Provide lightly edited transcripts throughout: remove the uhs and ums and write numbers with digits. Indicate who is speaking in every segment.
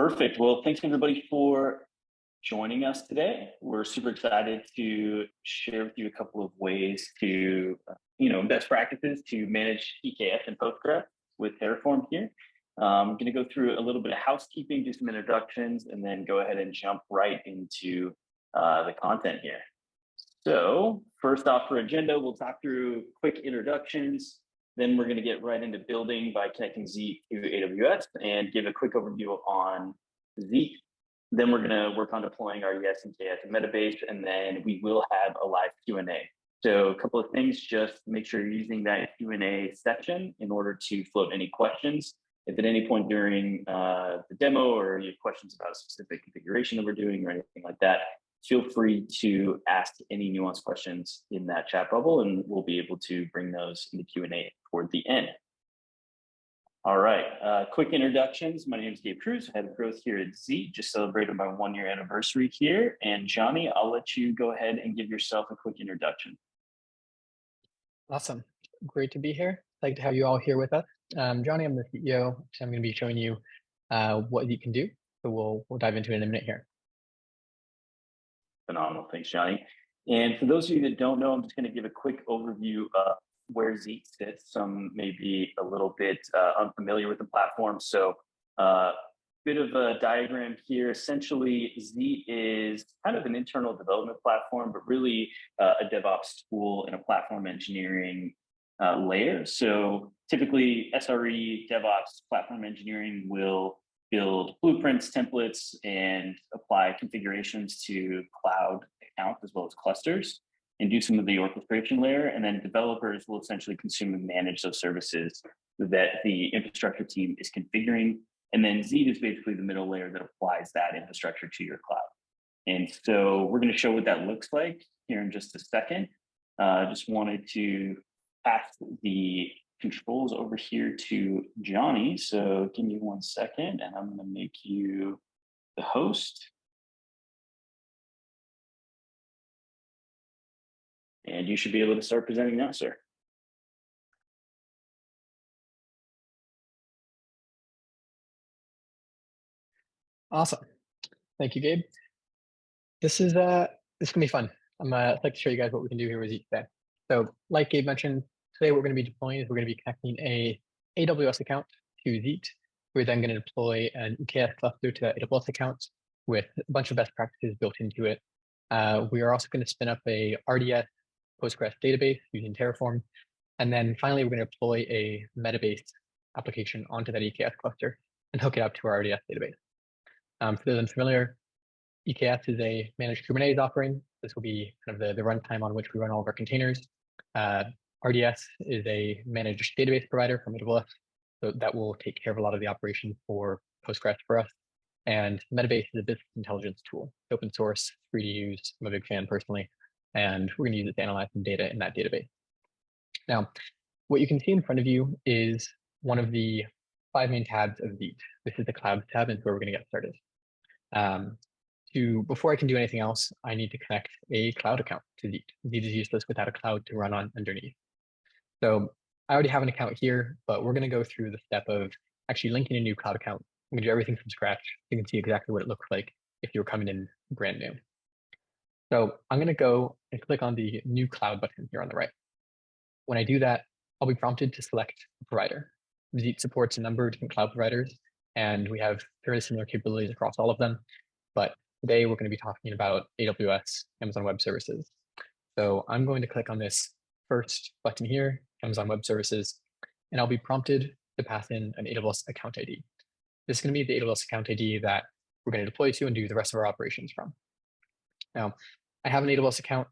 Speaker 1: Perfect. Well, thanks everybody for joining us today. We're super excited to share with you a couple of ways to, best practices to manage EKS and Postgres with Terraform here. I'm going to go through a little bit of housekeeping, do some introductions, and then go ahead and jump right into the content here. So first off for agenda, we'll talk through quick introductions. Then we're going to get right into building by connecting Zeek to AWS and give a quick overview on Zeek. Then we're going to work on deploying RDS and EKS and Metabase, and then we will have a live Q&A. So a couple of things, just make sure you're using that Q&A section in order to float any questions. If at any point during the demo or you have questions about a specific configuration that we're doing or anything like that, feel free to ask any nuanced questions in that chat bubble, and we'll be able to bring those in the Q&A toward the end. All right, quick introductions. My name is Gabe Cruz, head of growth here at Zeek. Just celebrated my 1-year anniversary here. And Johnny, I'll let you go ahead and give yourself a quick introduction.
Speaker 2: Awesome. Great to be here. I'd like to have you all here with us. Johnny, I'm the CEO, so I'm going to be showing you what Zeek can do. So we'll dive into it in a minute here.
Speaker 1: Phenomenal. Thanks, Johnny. And for those of you that don't know, I'm just going to give a quick overview of where Zeek sits. Some may be a little bit unfamiliar with the platform. So bit of a diagram here. Essentially, Zeek is kind of an internal development platform, but really a DevOps tool and a platform engineering layer. So typically, SRE, DevOps, platform engineering will build blueprints, templates, and apply configurations to cloud accounts as well as clusters, and do some of the orchestration layer. And then developers will essentially consume and manage those services that the infrastructure team is configuring. And then Zeek is basically the middle layer that applies that infrastructure to your cloud. And so we're going to show what that looks like here in just a second. Just wanted to pass the controls over here to Johnny. So give me 1 second and I'm going to make you the host. And you should be able to start presenting now, sir.
Speaker 2: Awesome. Thank you, Gabe. This is going to be fun. I'd like to show you guys what we can do here with Zeek today. So like Gabe mentioned, today what we're going to be deploying is we're going to be connecting a AWS account to Zeek. We're then going to deploy an EKS cluster to that AWS account with a bunch of best practices built into it. We are also going to spin up a RDS Postgres database using Terraform. And then finally, we're going to deploy a Metabase application onto that EKS cluster and hook it up to our RDS database. For those unfamiliar, EKS is a managed Kubernetes offering. This will be kind of the runtime on which we run all of our containers. RDS is a managed database provider from AWS, so that will take care of a lot of the operation for Postgres for us. And Metabase is a business intelligence tool. It's open source, free to use. I'm a big fan personally, and we're going to use it to analyze some data in that database. Now, what you can see in front of you is one of the 5 main tabs of Zeek. This is the Cloud tab, and where we're going to get started. Before I can do anything else, I need to connect a cloud account to Zeek. Zeek is useless without a cloud to run on underneath. So I already have an account here, but we're going to go through the step of actually linking a new cloud account. I'm going to do everything from scratch. You can see exactly what it looks like if you're coming in brand new. So I'm going to go and click on the new cloud button here on the right. When I do that, I'll be prompted to select a provider. Zeek supports a number of different cloud providers, and we have very similar capabilities across all of them. But today we're going to be talking about AWS, Amazon Web Services. So I'm going to click on this first button here, Amazon Web Services, and I'll be prompted to pass in an AWS account ID. This is going to be the AWS account ID that we're going to deploy to and do the rest of our operations from. Now, I have an AWS account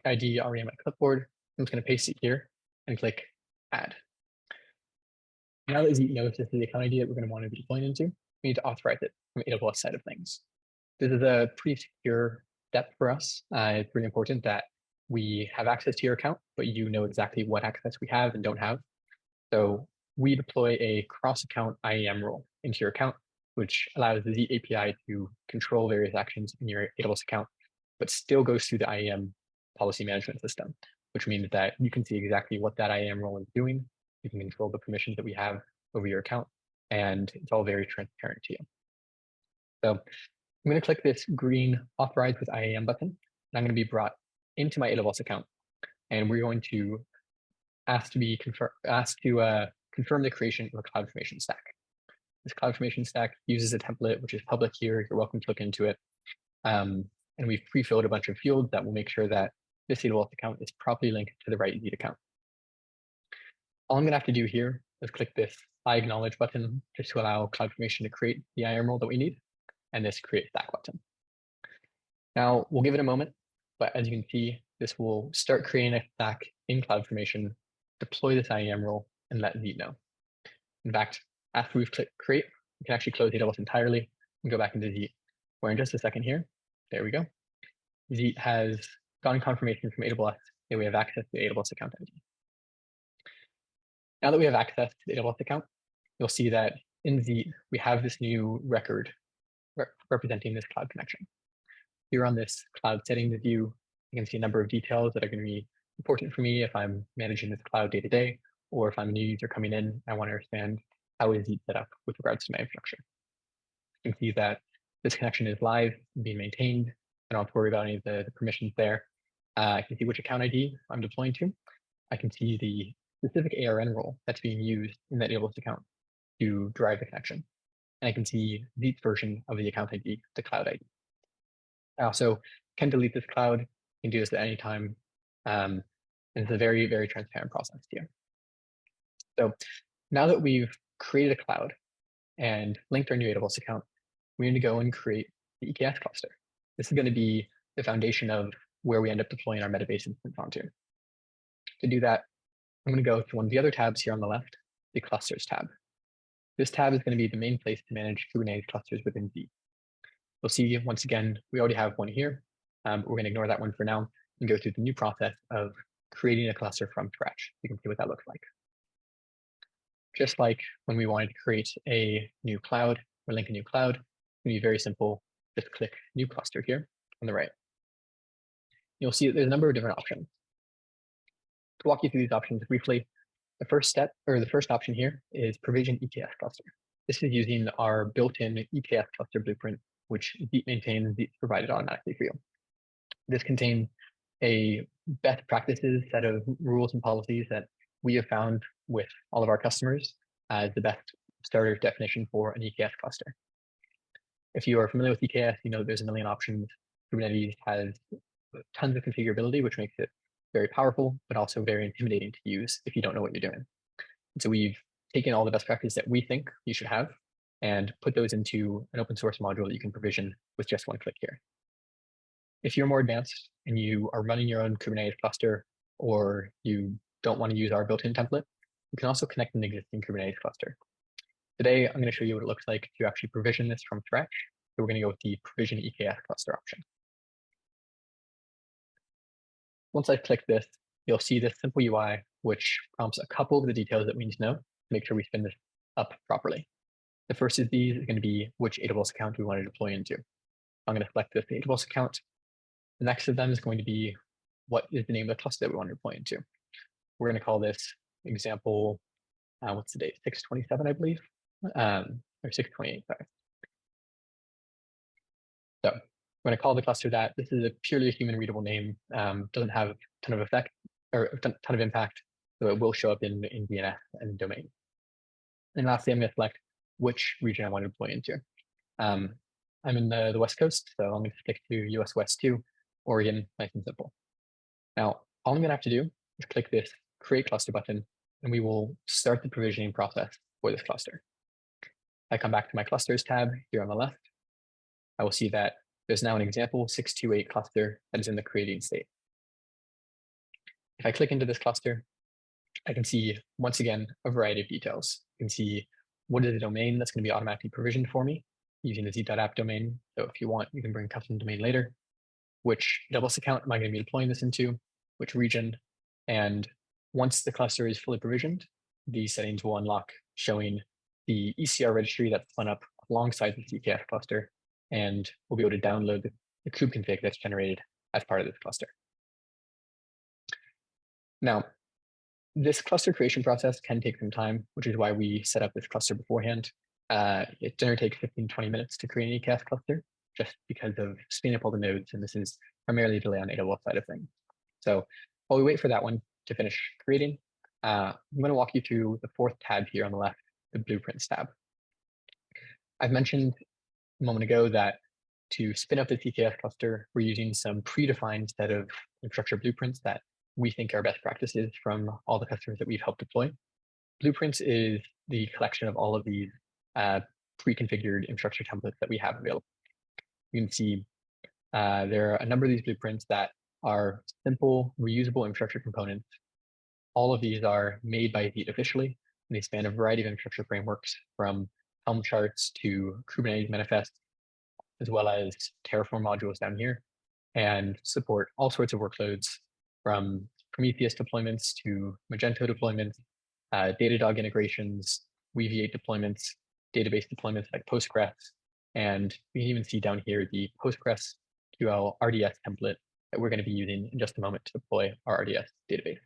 Speaker 2: ID already on my clipboard. I'm just going to paste it here and click Add. Now that Zeek knows this is the account ID that we're going to want to be deploying into, we need to authorize it from the AWS side of things. This is a pretty secure step for us. It's really important that we have access to your account, but you know exactly what access we have and don't have. So we deploy a cross-account IAM role into your account, which allows the Zeek API to control various actions in your AWS account, but still goes through the IAM policy management system, which means that you can see exactly what that IAM role is doing. You can control the permissions that we have over your account, and it's all very transparent to you. So I'm going to click this green authorize with IAM button, and I'm going to be brought into my AWS account. And we're going to ask to confirm the creation of a CloudFormation stack. This CloudFormation stack uses a template, which is public here. You're welcome to look into it. And we've pre-filled a bunch of fields that will make sure that this AWS account is properly linked to the right Zeet account. All I'm going to have to do here is click this I acknowledge button just to allow CloudFormation to create the IAM role that we need, and this create stack button. Now we'll give it a moment, but as you can see, this will start creating a stack in CloudFormation, deploy this IAM role, and let Zeet know. In fact, after we've clicked create, we can actually close AWS entirely and go back into Zeet, where in just a second here, there we go. Zeet has gotten confirmation from AWS that we have access to the AWS account ID. Now that we have access to the AWS account, you'll see that in Zeet, we have this new record representing this cloud connection. Here on this cloud settings view, you can see a number of details that are going to be important for me if I'm managing this cloud day to day, or if I'm a new user coming in, I want to understand how is Zeet set up with regards to my infrastructure. You can see that this connection is live, being maintained. I don't have to worry about any of the permissions there. I can see which account ID I'm deploying to. I can see the specific ARN role that's being used in that AWS account to drive the connection. And I can see Zeet's version of the account ID, the cloud ID. I also can delete this cloud. You can do this at any time. And it's a very, very transparent process here. So now that we've created a cloud and linked our new AWS account, we need to go and create the EKS cluster. This is going to be the foundation of where we end up deploying our Metabase instance onto. To do that, I'm going to go to one of the other tabs here on the left, the clusters tab. This tab is going to be the main place to manage Kubernetes clusters within Zeet. You'll see, once again, we already have one here. We're going to ignore that one for now and go through the new process of creating a cluster from scratch. You can see what that looks like. Just like when we wanted to create a new cloud or link a new cloud, it's going to be very simple. Just click new cluster here on the right. You'll see that there's a number of different options. To walk you through these options briefly, the first option here is provision EKS cluster. This is using our built-in EKS cluster blueprint, which Zeet maintains and Zeet provided automatically for you. This contains a best practices set of rules and policies that we have found with all of our customers as the best starter definition for an EKS cluster. If you are familiar with EKS, you know there's a million options. Kubernetes has tons of configurability, which makes it very powerful, but also very intimidating to use if you don't know what you're doing. And so we've taken all the best practices that we think you should have and put those into an open source module that you can provision with just one click here. If you're more advanced and you are running your own Kubernetes cluster, or you don't want to use our built-in template, you can also connect an existing Kubernetes cluster. Today, I'm going to show you what it looks like to actually provision this from scratch. So we're going to go with the provision EKS cluster option. Once I click this, you'll see this simple UI, which prompts a couple of the details that we need to know to make sure we spin this up properly. The first of these is going to be which AWS account we want to deploy into. I'm going to select this AWS account. The next of them is going to be what is the name of the cluster that we want to deploy into. We're going to call this example, what's the date? 6/27, I believe, or 6/28, sorry. So I'm going to call the cluster that. This is a purely human readable name, doesn't have a ton of effect or a ton of impact, so it will show up in DNS and domain. And lastly, I'm going to select which region I want to deploy into. I'm in the West Coast, so I'm going to stick to US West 2, Oregon, nice and simple. Now, all I'm going to have to do is click this create cluster button, and we will start the provisioning process for this cluster. I come back to my clusters tab here on the left. I will see that there's now an example 628 cluster that is in the creating state. If I click into this cluster, I can see, once again, a variety of details. You can see what is the domain that's going to be automatically provisioned for me using the Zeet.app domain. So if you want, you can bring custom domain later. Which AWS account am I going to be deploying this into? Which region? And once the cluster is fully provisioned, these settings will unlock, showing the ECR registry that's spun up alongside the EKS cluster, and we'll be able to download the kube config that's generated as part of this cluster. Now, this cluster creation process can take some time, which is why we set up this cluster beforehand. It generally takes 15 to 20 minutes to create an EKS cluster just because of spinning up all the nodes. And this is primarily a delay on AWS side of things. So while we wait for that one to finish creating, I'm going to walk you through the fourth tab here on the left, the blueprints tab. I've mentioned a moment ago that to spin up this EKS cluster, we're using some predefined set of infrastructure blueprints that we think are best practices from all the customers that we've helped deploy. Blueprints is the collection of all of these pre-configured infrastructure templates that we have available. You can see there are a number of these blueprints that are simple, reusable infrastructure components. All of these are made by Zeet officially, and they span a variety of infrastructure frameworks from Helm charts to Kubernetes manifests, as well as Terraform modules down here, and support all sorts of workloads from Prometheus deployments to Magento deployments, Datadog integrations, Weaviate deployments, database deployments like Postgres, and we can even see down here the PostgreSQL RDS template that we're going to be using in just a moment to deploy our RDS database.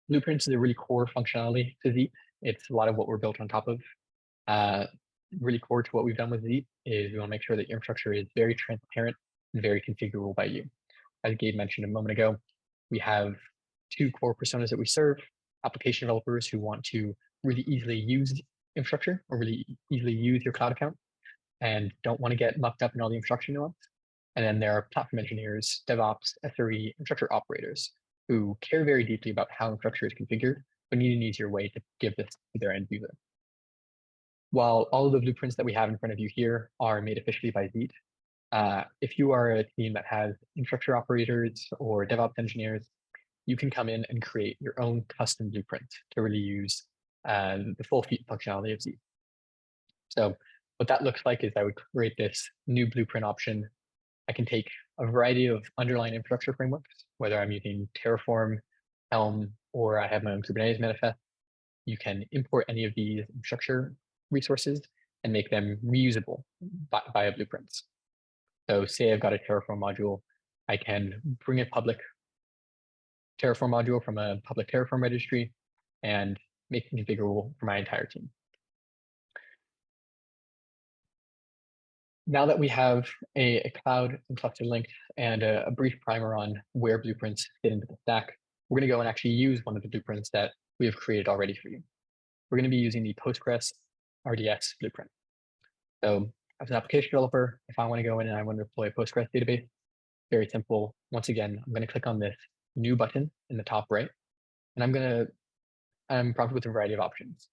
Speaker 2: Blueprints is a really core functionality to Zeet. It's a lot of what we're built on top of. Really core to what we've done with Zeet is we want to make sure that your infrastructure is very transparent and very configurable by you. As Gabe mentioned a moment ago, we have two core personas that we serve: application developers who want to really easily use infrastructure or really easily use your cloud account and don't want to get mucked up in all the infrastructure nuance. And then there are platform engineers, DevOps, SRE, infrastructure operators who care very deeply about how infrastructure is configured, but need an easier way to give this to their end user. While all of the blueprints that we have in front of you here are made officially by Zeet, if you are a team that has infrastructure operators or DevOps engineers, you can come in and create your own custom blueprint to really use the full functionality of Zeet. So what that looks like is I would create this new blueprint option. I can take a variety of underlying infrastructure frameworks, whether I'm using Terraform, Helm, or I have my own Kubernetes manifest. You can import any of these infrastructure resources and make them reusable via blueprints. So say I've got a Terraform module, I can bring a public Terraform module from a public Terraform registry and make it configurable for my entire team. Now that we have a cloud and cluster link and a brief primer on where blueprints fit into the stack, we're going to go and actually use one of the blueprints that we have created already for you. We're going to be using the Postgres RDS blueprint. So as an application developer, if I want to go in and I want to deploy a Postgres database, very simple. Once again, I'm going to click on this new button in the top right, and I'm prompted with a variety of options.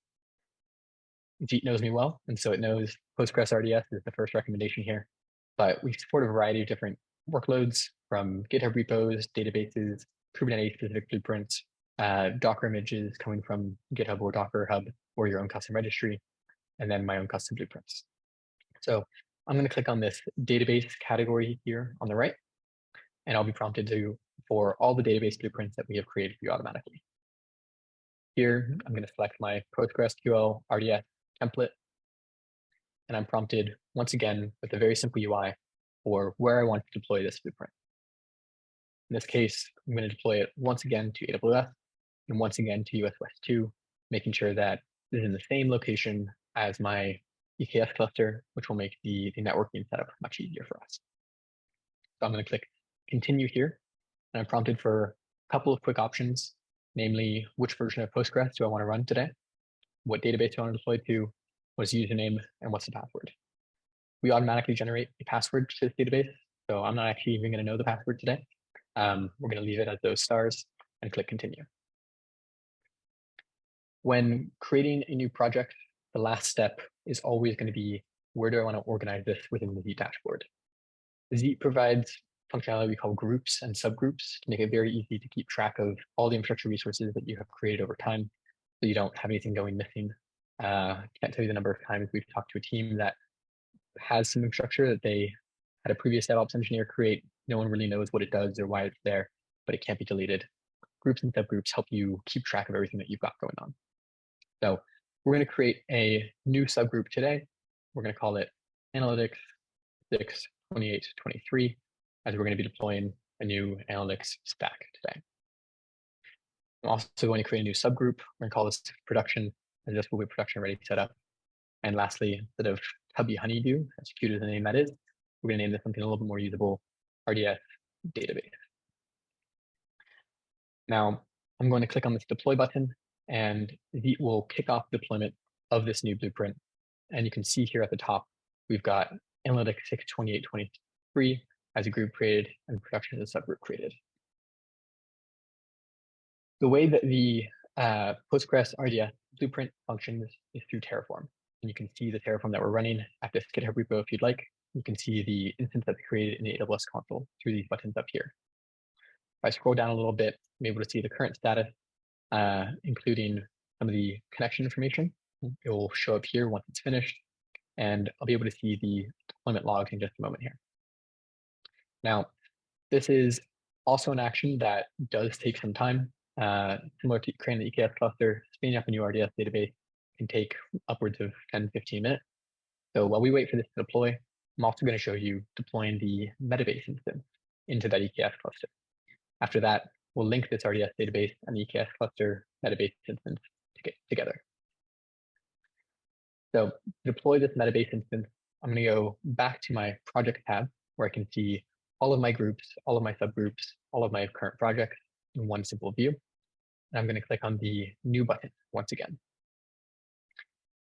Speaker 2: Zeet knows me well, and so it knows Postgres RDS is the first recommendation here. But we support a variety of different workloads from GitHub repos, databases, Kubernetes-specific blueprints, Docker images coming from GitHub or Docker Hub or your own custom registry, and then my own custom blueprints. So I'm going to click on this database category here on the right, and I'll be prompted for all the database blueprints that we have created for you automatically. Here, I'm going to select my PostgreSQL RDS template, and I'm prompted once again with a very simple UI for where I want to deploy this blueprint. In this case, I'm going to deploy it once again to AWS and once again to US West 2, making sure that this is in the same location as my EKS cluster, which will make the networking setup much easier for us. So I'm going to click continue here, and I'm prompted for a couple of quick options, namely which version of Postgres do I want to run today, what database do I want to deploy to, what's the username, and what's the password. We automatically generate a password to this database, so I'm not actually even going to know the password today. We're going to leave it as those stars and click continue. When creating a new project, the last step is always going to be, where do I want to organize this within the Zeet dashboard? Zeet provides functionality we call groups and subgroups to make it very easy to keep track of all the infrastructure resources that you have created over time, so you don't have anything going missing. Can't tell you the number of times we've talked to a team that has some infrastructure that they had a previous DevOps engineer create. No one really knows what it does or why it's there, but it can't be deleted. Groups and subgroups help you keep track of everything that you've got going on. So we're going to create a new subgroup today. We're going to call it Analytics 62823, as we're going to be deploying a new analytics stack today. I'm also going to create a new subgroup. We're going to call this production, and this will be production ready setup. And lastly, instead of Tubby Honeydew, as cute as the name that is, we're going to name this something a little bit more usable, RDS Database. Now, I'm going to click on this deploy button, and it will kick off deployment of this new blueprint. And you can see here at the top, we've got Analytics 62823 as a group created and production as a subgroup created. The way that the Postgres RDS blueprint functions is through Terraform. And you can see the Terraform that we're running at this GitHub repo if you'd like. You can see the instance that's created in the AWS console through these buttons up here. If I scroll down a little bit, I'm able to see the current status, including some of the connection information. It will show up here once it's finished, and I'll be able to see the deployment logs in just a moment here. Now, this is also an action that does take some time. Similar to creating the EKS cluster, spinning up a new RDS database can take upwards of 10-15 minutes. So while we wait for this to deploy, I'm also going to show you deploying the Metabase instance into that EKS cluster. After that, we'll link this RDS database and the EKS cluster Metabase instance together. So to deploy this Metabase instance, I'm going to go back to my project tab where I can see all of my groups, all of my subgroups, all of my current projects in one simple view. And I'm going to click on the new button once again.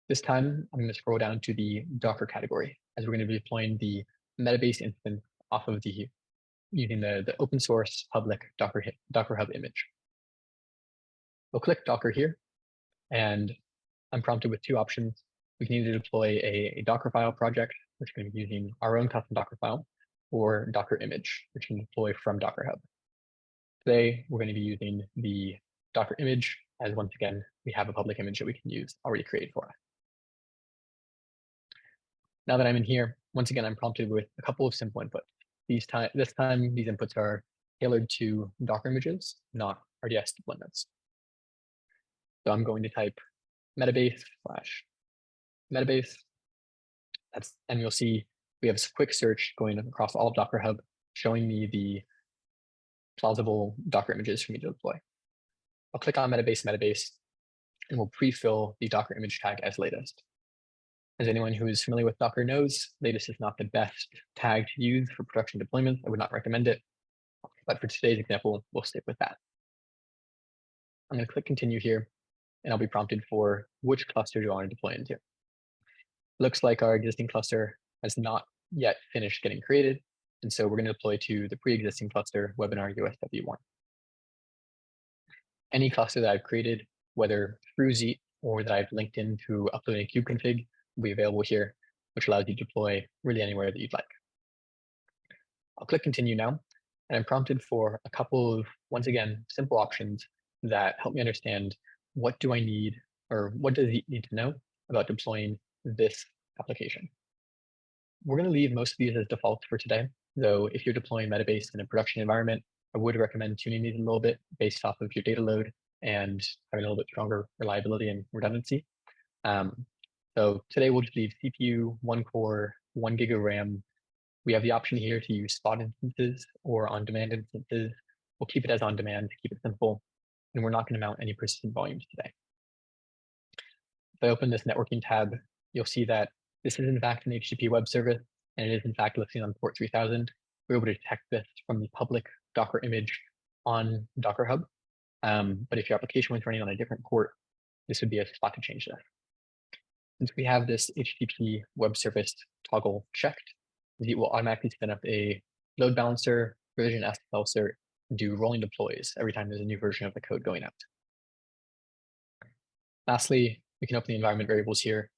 Speaker 2: This time, I'm going to scroll down to the Docker category as we're going to be deploying the Metabase instance off of the using the open source public Docker Hub image. We'll click Docker here, and I'm prompted with two options. We can either deploy a Dockerfile project, which we're going to be using our own custom Dockerfile, or Docker image, which can deploy from Docker Hub. Today, we're going to be using the Docker image, as once again, we have a public image that we can use already created for us. Now that I'm in here, once again, I'm prompted with a couple of simple inputs. This time, these inputs are tailored to Docker images, not RDS deployments. So I'm going to type Metabase / Metabase. And you'll see we have a quick search going across all of Docker Hub, showing me the plausible Docker images for me to deploy. I'll click on Metabase, and we'll pre-fill the Docker image tag as latest. As anyone who is familiar with Docker knows, latest is not the best tag to use for production deployments. I would not recommend it. But for today's example, we'll stick with that. I'm going to click continue here, and I'll be prompted for which cluster do I want to deploy into. Looks like our existing cluster has not yet finished getting created. And so we're going to deploy to the pre-existing cluster, Webinar USW1. Any cluster that I've created, whether through Zeet or that I've linked in through uploading a kubeconfig, will be available here, which allows you to deploy really anywhere that you'd like. I'll click continue now, and I'm prompted for a couple of, once again, simple options that help me understand what do I need, or what does Zeet need to know about deploying this application. We're going to leave most of these as defaults for today, though if you're deploying Metabase in a production environment, I would recommend tuning these a little bit based off of your data load and having a little bit stronger reliability and redundancy. So today we'll just leave CPU, 1 core, 1 gig of RAM. We have the option here to use spot instances or on-demand instances. We'll keep it as on-demand to keep it simple, and we're not going to mount any persistent volumes today. If I open this networking tab, you'll see that this is in fact an HTTP web service, and it is in fact listening on port 3000. We're able to detect this from the public Docker image on Docker Hub. But if your application was running on a different port, this would be a spot to change this. Since we have this HTTP web service toggle checked, it will automatically spin up a load balancer, provision SSL cert, and do rolling deploys every time there's a new version of the code going out. Lastly, we can open the environment variables here.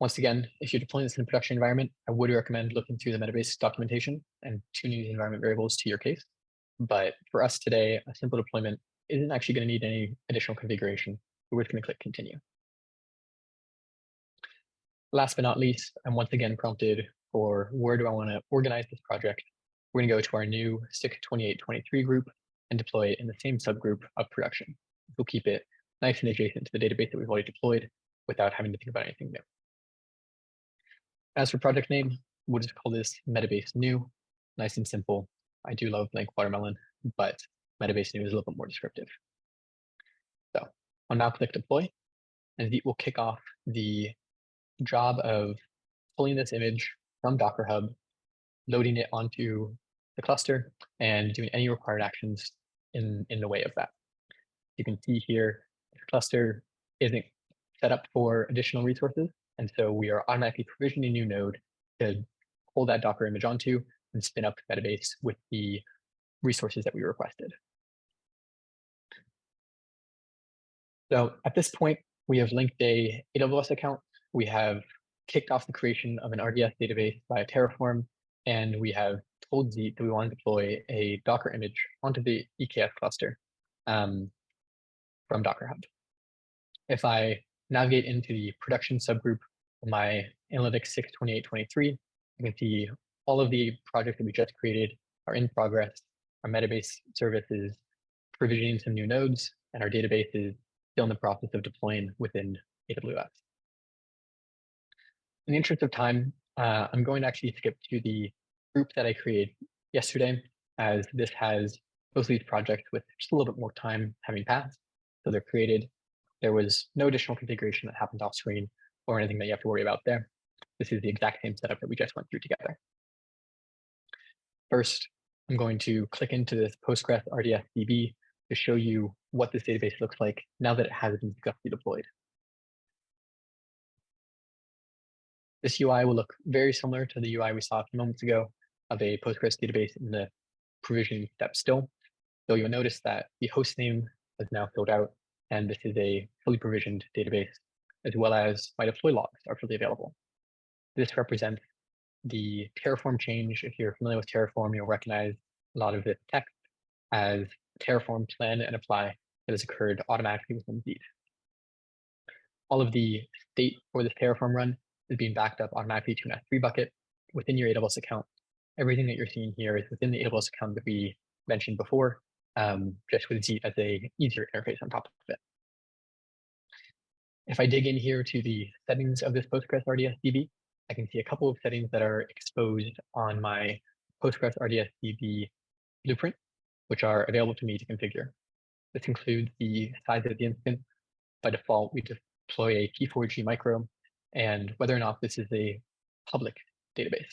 Speaker 2: Once again, if you're deploying this in a production environment, I would recommend looking through the Metabase documentation and tuning the environment variables to your case. But for us today, a simple deployment isn't actually going to need any additional configuration. We're just going to click continue. Last but not least, I'm once again prompted for where do I want to organize this project. We're going to go to our new SIC2823 group and deploy it in the same subgroup of production. We'll keep it nice and adjacent to the database that we've already deployed without having to think about anything new. As for project name, we'll just call this Metabase New. Nice and simple. I do love blank watermelon, but Metabase New is a little bit more descriptive. So I'll now click deploy, and it will kick off the job of pulling this image from Docker Hub, loading it onto the cluster, and doing any required actions in the way of that. You can see here, the cluster isn't set up for additional resources, and so we are automatically provisioning a new node to pull that Docker image onto and spin up Metabase with the resources that we requested. So at this point, we have linked a AWS account. We have kicked off the creation of an RDS database via Terraform, and we have told Zeet that we want to deploy a Docker image onto the EKS cluster from Docker Hub. If I navigate into the production subgroup of my Analytics 62823, you can see all of the projects that we just created are in progress. Our Metabase service is provisioning some new nodes, and our database is still in the process of deploying within AWS. In the interest of time, I'm going to actually skip to the group that I created yesterday, as this has both of these projects with just a little bit more time having passed. So they're created. There was no additional configuration that happened off screen or anything that you have to worry about there. This is the exact same setup that we just went through together. First, I'm going to click into this Postgres RDS DB to show you what this database looks like now that it has been successfully deployed. This UI will look very similar to the UI we saw a few moments ago of a Postgres database in the provisioning step still. So you'll notice that the host name is now filled out, and this is a fully provisioned database, as well as my deploy logs are fully available. This represents the Terraform change. If you're familiar with Terraform, you'll recognize a lot of this text as Terraform plan and apply that has occurred automatically within Zeet. All of the state for this Terraform run is being backed up automatically to an S3 bucket within your AWS account. Everything that you're seeing here is within the AWS account that we mentioned before, just with Zeet as a easier interface on top of it. If I dig in here to the settings of this Postgres RDS DB, I can see a couple of settings that are exposed on my Postgres RDS DB blueprint, which are available to me to configure. This includes the size of the instance. By default, we deploy a P4G micro, and whether or not this is a public database.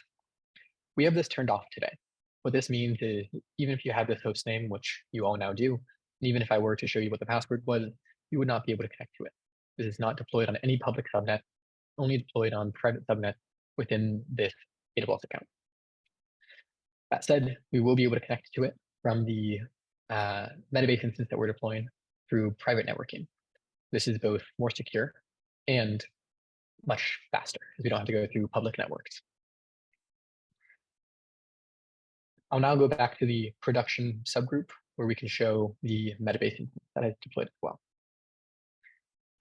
Speaker 2: We have this turned off today. What this means is even if you have this host name, which you all now do, and even if I were to show you what the password was, you would not be able to connect to it. This is not deployed on any public subnet, only deployed on private subnet within this AWS account. That said, we will be able to connect to it from the Metabase instance that we're deploying through private networking. This is both more secure and much faster, because we don't have to go through public networks. I'll now go back to the production subgroup where we can show the Metabase instance that is deployed as well.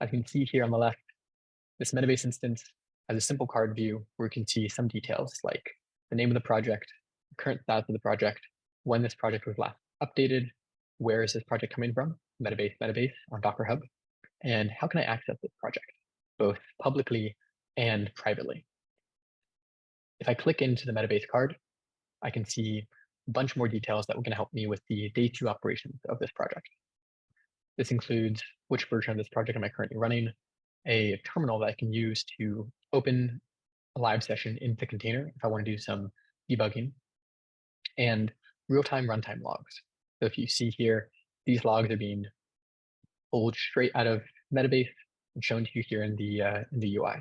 Speaker 2: As you can see here on the left, this Metabase instance has a simple card view where we can see some details like the name of the project, the current status of the project, when this project was last updated, where is this project coming from, Metabase on Docker Hub, and how can I access this project, both publicly and privately. If I click into the Metabase card, I can see a bunch more details that are going to help me with the day 2 operations of this project. This includes which version of this project am I currently running, a terminal that I can use to open a live session into container if I want to do some debugging, and real-time runtime logs. So if you see here, these logs are being pulled straight out of Metabase and shown to you here in the UI.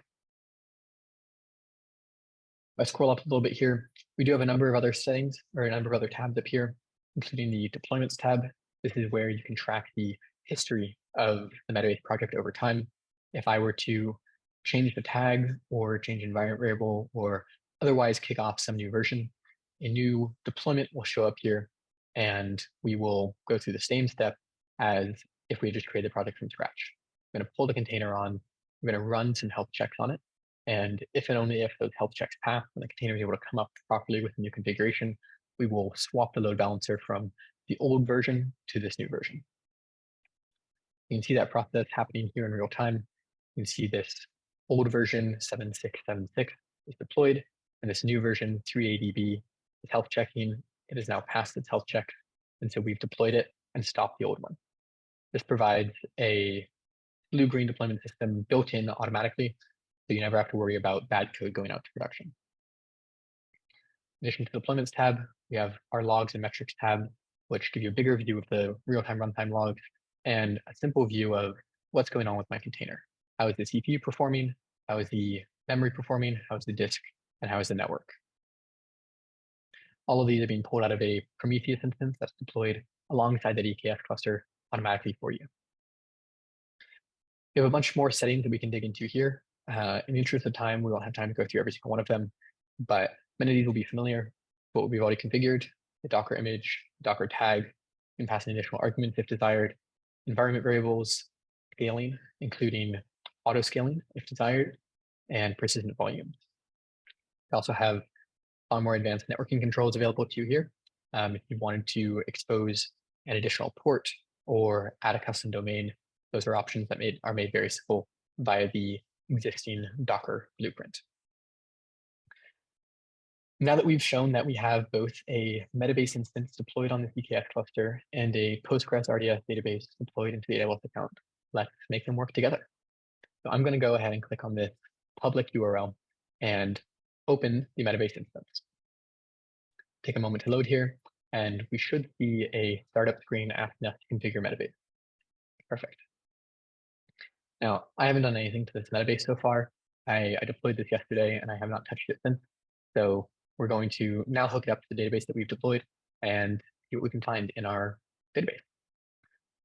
Speaker 2: If I scroll up a little bit here, we do have a number of other settings or a number of other tabs up here, including the deployments tab. This is where you can track the history of the Metabase project over time. If I were to change the tag or change environment variable or otherwise kick off some new version, a new deployment will show up here, and we will go through the same step as if we just created the project from scratch. I'm going to pull the container on, I'm going to run some health checks on it, and if and only if those health checks pass and the container is able to come up properly with the new configuration, we will swap the load balancer from the old version to this new version. You can see that process happening here in real time. You can see this old version 7676 is deployed, and this new version 3ADB is health checking. It is now passed its health check, and so we've deployed it and stopped the old one. This provides a blue-green deployment system built in automatically so you never have to worry about bad code going out to production. In addition to the deployments tab, we have our logs and metrics tab, which give you a bigger view of the real-time runtime logs and a simple view of what's going on with my container. How is the CPU performing? How is the memory performing? How is the disk? And how is the network? All of these are being pulled out of a Prometheus instance that's deployed alongside that EKS cluster automatically for you. We have a bunch more settings that we can dig into here. In the interest of time, we won't have time to go through every single one of them, but many of these will be familiar. What we've already configured, the Docker image, Docker tag, you can pass in additional arguments if desired, environment variables, scaling, including auto scaling if desired, and persistent volumes. We also have far more advanced networking controls available to you here. If you wanted to expose an additional port or add a custom domain, those are options that are made very simple via the existing Docker blueprint. Now that we've shown that we have both a Metabase instance deployed on this EKS cluster and a Postgres RDS database deployed into the AWS account, let's make them work together. So I'm going to go ahead and click on this public URL and open the Metabase instance. Take a moment to load here, and we should see a startup screen asking us to configure Metabase. Perfect. Now, I haven't done anything to this Metabase so far. I deployed this yesterday, and I have not touched it since. So we're going to now hook it up to the database that we've deployed and see what we can find in our database.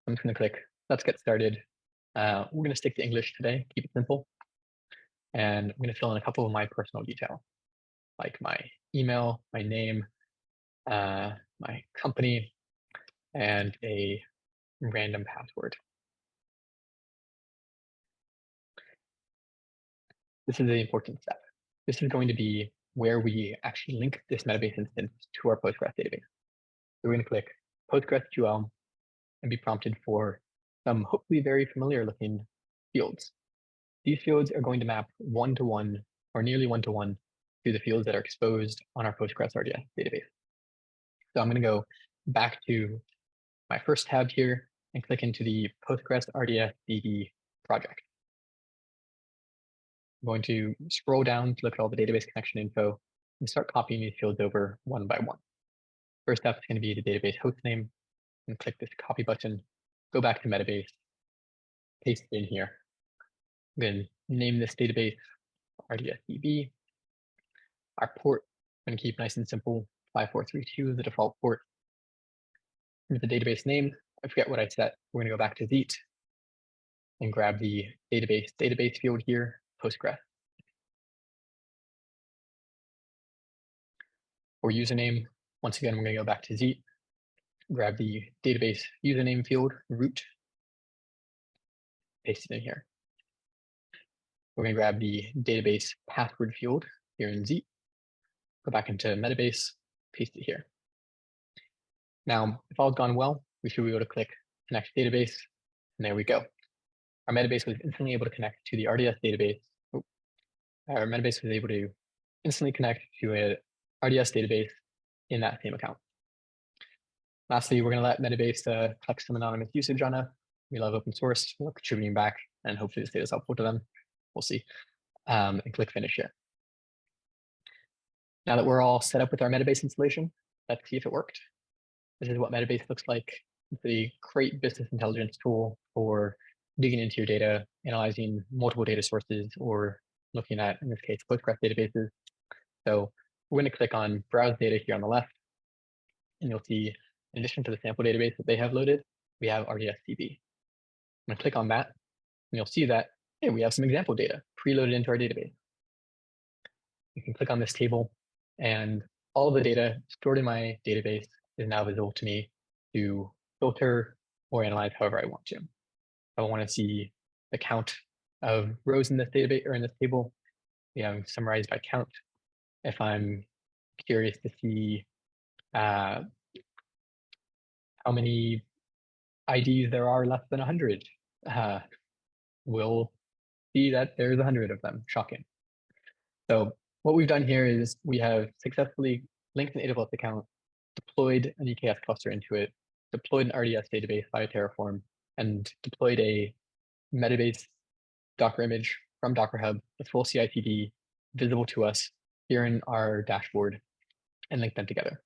Speaker 2: I'm just going to click, let's get started. We're going to stick to English today, keep it simple. And I'm going to fill in a couple of my personal details, like my email, my name, my company, and a random password. This is the important step. This is going to be where we actually link this Metabase instance to our Postgres database. So we're going to click PostgreSQL and be prompted for some hopefully very familiar looking fields. These fields are going to map one-to-one or nearly one-to-one to the fields that are exposed on our Postgres RDS database. So I'm going to go back to my first tab here and click into the Postgres RDS DB project. I'm going to scroll down to look at all the database connection info and start copying these fields over one by one. First step is going to be the database hostname, and click this copy button, go back to Metabase, paste it in here. I'm going to name this database RDSDB. Our port, I'm going to keep nice and simple, 5432 is the default port. For the database name, I forget what I set. We're going to go back to Zeet and grab the database field here, Postgres. For username, once again, we're going to go back to Zeet, grab the database username field, root, paste it in here. We're going to grab the database password field here in Zeet, go back into Metabase, paste it here. Now, if all's gone well, we should be able to click Connect Database, and there we go. Our Metabase was instantly able to connect to the RDS database. Our Metabase was able to instantly connect to a RDS database in that same account. Lastly, we're going to let Metabase collect some anonymous usage on us. We love open source. We're contributing back, and hopefully this data is helpful to them. We'll see. And click Finish here. Now that we're all set up with our Metabase installation, let's see if it worked. This is what Metabase looks like. It's a great business intelligence tool for digging into your data, analyzing multiple data sources, or looking at, in this case, Postgres databases. So we're going to click on Browse Data here on the left, and you'll see, in addition to the sample database that they have loaded, we have RDSDB. I'm going to click on that, and you'll see that, hey, we have some example data preloaded into our database. You can click on this table, and all of the data stored in my database is now visible to me to filter or analyze however I want to. If I want to see the count of rows in this database or in this table, we have summarized by count. If I'm curious to see how many IDs there are less than 100, we'll see that there's 100 of them. Shocking. So what we've done here is we have successfully linked an AWS account, deployed an EKS cluster into it, deployed an RDS database via Terraform, and deployed a Metabase Docker image from Docker Hub with full CI/CD visible to us here in our dashboard and link them together.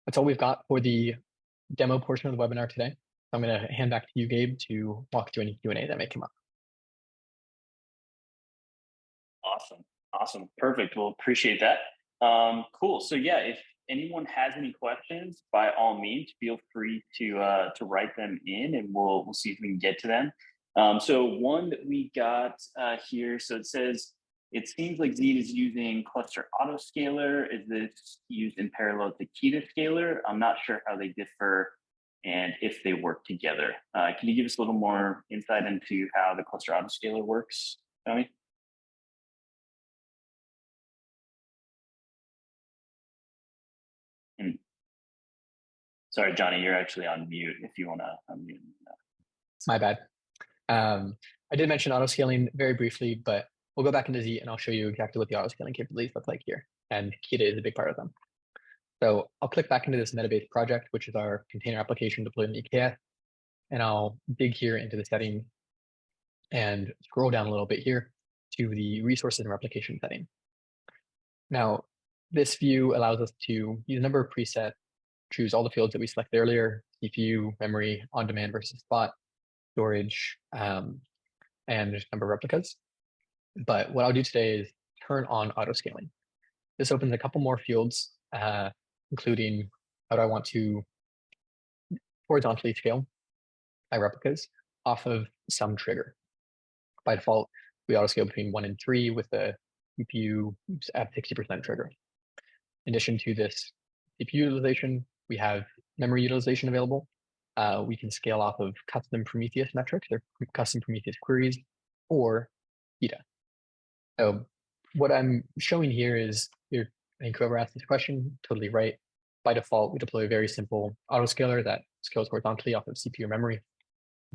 Speaker 2: That's all we've got for the demo portion of the webinar today. I'm going to hand back to you, Gabe, to walk through any Q&A that may come up.
Speaker 1: Awesome. Perfect. Well, appreciate that. Cool. So yeah, if anyone has any questions, by all means, feel free to write them in, and we'll see if we can get to them. So one that we got here. So it says, it seems like Zeet is using cluster autoscaler. Is this used in parallel to Kita scaler? I'm not sure how they differ and if they work together. Can you give us a little more insight into how the cluster autoscaler works, Johnny? Sorry, Johnny, you're actually on mute if you want to unmute.
Speaker 2: My bad. I did mention autoscaling very briefly, but we'll go back into Zeet and I'll show you exactly what the autoscaling capabilities look like here. And Kita is a big part of them. So I'll click back into this Metabase project, which is our container application deployed in EKS. And I'll dig here into the setting and scroll down a little bit here to the resources and replication setting. Now, this view allows us to use a number of presets, choose all the fields that we selected earlier, CPU, memory, on-demand versus spot, storage, and just a number of replicas. But what I'll do today is turn on autoscaling. This opens a couple more fields, including how do I want to horizontally scale my replicas off of some trigger. By default, we autoscale between 1 and 3 with the CPU at 60% trigger. In addition to this CPU utilization, we have memory utilization available. We can scale off of custom Prometheus metrics or custom Prometheus queries or Kita. So what I'm showing here is, I think whoever asked this question, totally right. By default, we deploy a very simple autoscaler that scales horizontally off of CPU memory.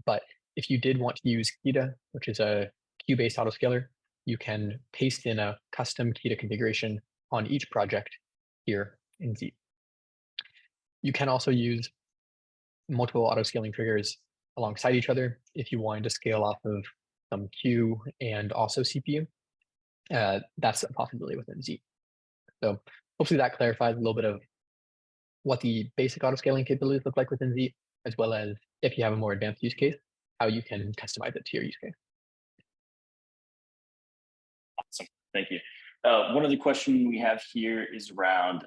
Speaker 2: But if you did want to use Kita, which is a queue-based autoscaler, you can paste in a custom Kita configuration on each project here in Zeet. You can also use multiple autoscaling triggers alongside each other if you wanted to scale off of some queue and also CPU. That's a possibility within Zeet. So hopefully that clarifies a little bit of what the basic autoscaling capabilities look like within Zeet, as well as if you have a more advanced use case, how you can customize it to your use case.
Speaker 1: Awesome, thank you. One other question we have here is around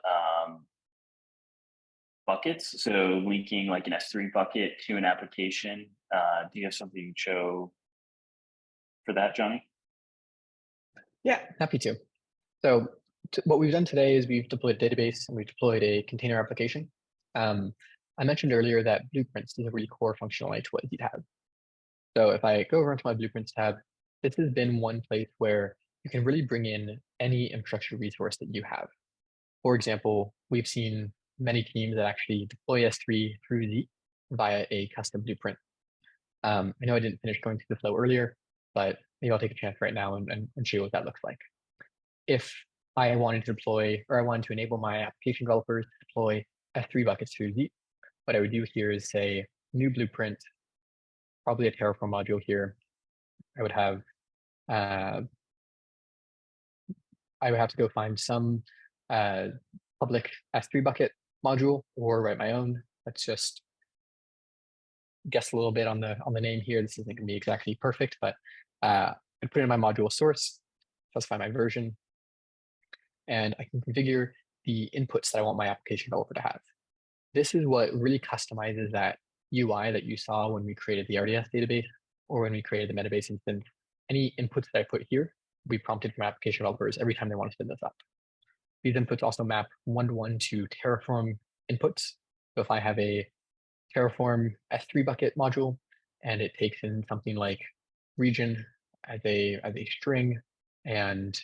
Speaker 1: buckets. So linking like an S3 bucket to an application. Do you have something you show for that, Johnny?
Speaker 2: Yeah, happy to. So what we've done today is we've deployed a database and we've deployed a container application. I mentioned earlier that blueprints is a really core functionality to what Zeet has. So if I go over into my blueprints tab, this has been one place where you can really bring in any infrastructure resource that you have. For example, we've seen many teams that actually deploy S3 through Zeet via a custom blueprint. I know I didn't finish going through the flow earlier, but maybe I'll take a chance right now and show you what that looks like. If I wanted to deploy, or I wanted to enable my application developers to deploy S3 buckets through Zeet, what I would do here is say new blueprint, probably a Terraform module here. I would have to go find some public S3 bucket module or write my own. Let's just guess a little bit on the name here. This isn't going to be exactly perfect, but I put in my module source, specify my version, and I can configure the inputs that I want my application developer to have. This is what really customizes that UI that you saw when we created the RDS database or when we created the Metabase instance. Any inputs that I put here will be prompted from application developers every time they want to spin this up. These inputs also map one-to-one to Terraform inputs. So if I have a Terraform S3 bucket module and it takes in something like region as a string and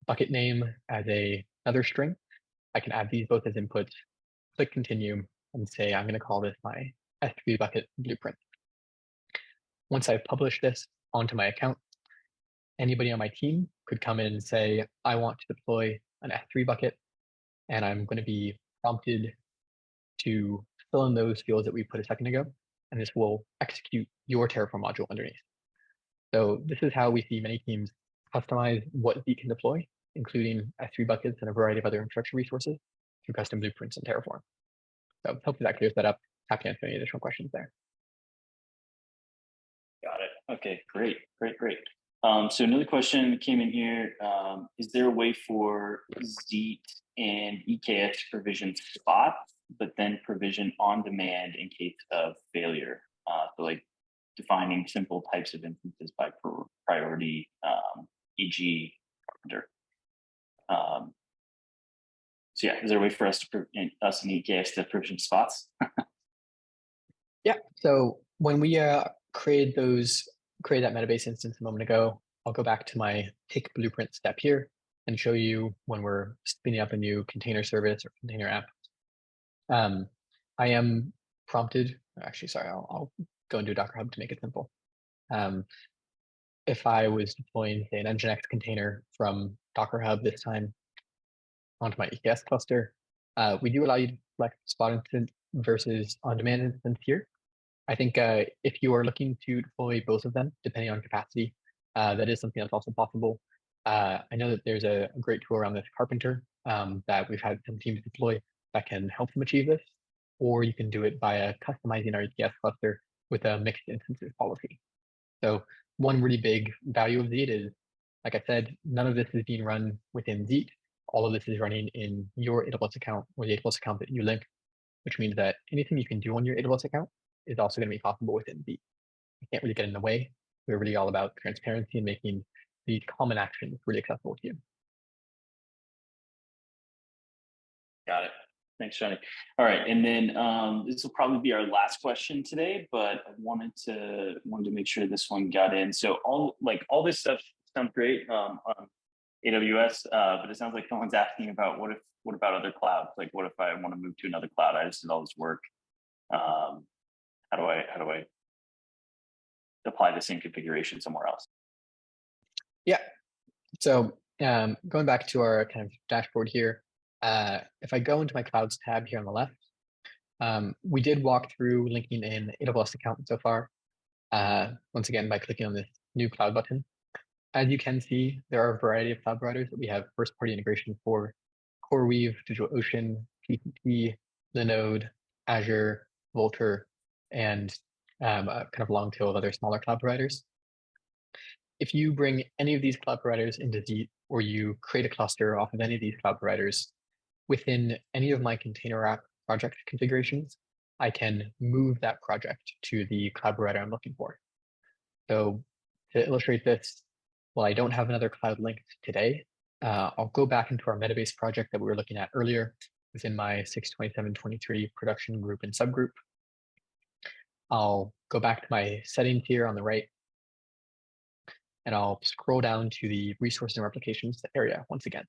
Speaker 2: bucket name as another string, I can add these both as inputs, click continue, and say I'm going to call this my S3 bucket blueprint. Once I've published this onto my account, anybody on my team could come in and say, I want to deploy an S3 bucket, and I'm going to be prompted to fill in those fields that we put a second ago, and this will execute your Terraform module underneath. So this is how we see many teams customize what Zeek can deploy, including S3 buckets and a variety of other infrastructure resources through custom blueprints in Terraform. So hopefully that clears that up. Happy to answer any additional questions there.
Speaker 1: Got it. Okay, great. So another question came in here. Is there a way for Zeek and EKS to provision spots, but then provision on demand in case of failure? So like defining simple types of instances by priority, e.g. Carpenter. So yeah, is there a way for us and EKS to provision spots?
Speaker 2: Yeah. So when we created that Metabase instance a moment ago, I'll go back to my pick blueprint step here and show you when we're spinning up a new container service or container app. I am prompted. Actually, sorry, I'll go into Docker Hub to make it simple. If I was deploying, say, an Nginx container from Docker Hub this time onto my EKS cluster, we do allow you to select spot instance versus on-demand instance here. I think if you are looking to deploy both of them, depending on capacity, that is something that's also possible. I know that there's a great tool around this, Carpenter, that we've had some teams deploy that can help them achieve this, or you can do it by customizing our EKS cluster with a mixed instances policy. So one really big value of Zeek is, like I said, none of this is being run within Zeek. All of this is running in your AWS account or the AWS account that you link, which means that anything you can do on your AWS account is also going to be possible within Zeek. You can't really get in the way. We're really all about transparency and making these common actions really accessible to you.
Speaker 1: Got it. Thanks, Johnny. All right, and then this will probably be our last question today, but I wanted to make sure this one got in. So all this stuff sounds great on AWS, but it sounds like someone's asking about what about other clouds? Like, what if I want to move to another cloud? I just did all this work. How do I apply the same configuration somewhere else?
Speaker 2: Yeah. So going back to our kind of dashboard here, if I go into my clouds tab here on the left, we did walk through linking in AWS account so far. Once again, by clicking on this new cloud button. As you can see, there are a variety of cloud providers that we have first-party integration for: CoreWeave, DigitalOcean, GCP, Linode, Azure, Vultr, and a kind of long tail of other smaller cloud providers. If you bring any of these cloud providers into Zeek, or you create a cluster off of any of these cloud providers, within any of my container app project configurations, I can move that project to the cloud provider I'm looking for. So to illustrate this, while I don't have another cloud linked today, I'll go back into our Metabase project that we were looking at earlier within my 62723 production group and subgroup. I'll go back to my settings here on the right, and I'll scroll down to the resources and replications area once again.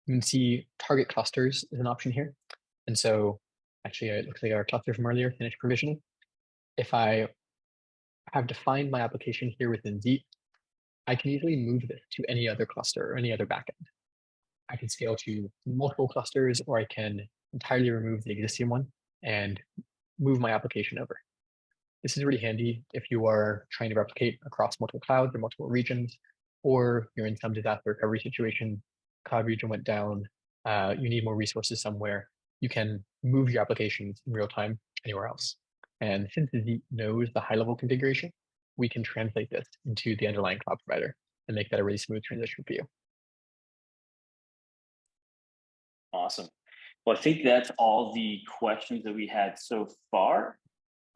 Speaker 2: You can see target clusters is an option here. And so actually, it looks like our cluster from earlier finished provisioning. If I have defined my application here within Zeek, I can easily move this to any other cluster or any other backend. I can scale to multiple clusters, or I can entirely remove the existing one and move my application over. This is really handy if you are trying to replicate across multiple clouds or multiple regions, or you're in some disaster recovery situation, cloud region went down, you need more resources somewhere, you can move your applications in real time anywhere else. And since Zeek knows the high-level configuration, we can translate this into the underlying cloud provider and make that a really smooth transition for you.
Speaker 1: Awesome. Well, I think that's all the questions that we had so far.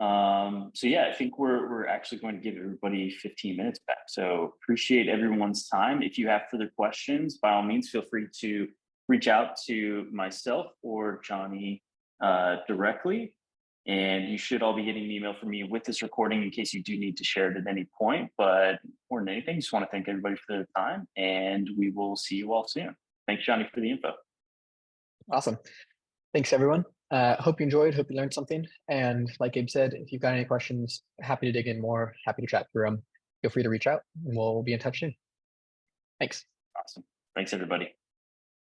Speaker 1: So yeah, I think we're actually going to give everybody 15 minutes back. So appreciate everyone's time. If you have further questions, by all means, feel free to reach out to myself or Johnny directly. And you should all be getting an email from me with this recording in case you do need to share it at any point. But more than anything, just want to thank everybody for their time, and we will see you all soon. Thanks, Johnny, for the info.
Speaker 2: Awesome. Thanks, everyone. Hope you enjoyed, hope you learned something. And like Abe said, if you've got any questions, happy to dig in more, happy to chat through them. Feel free to reach out and we'll be in touch soon. Thanks.
Speaker 1: Awesome. Thanks, everybody.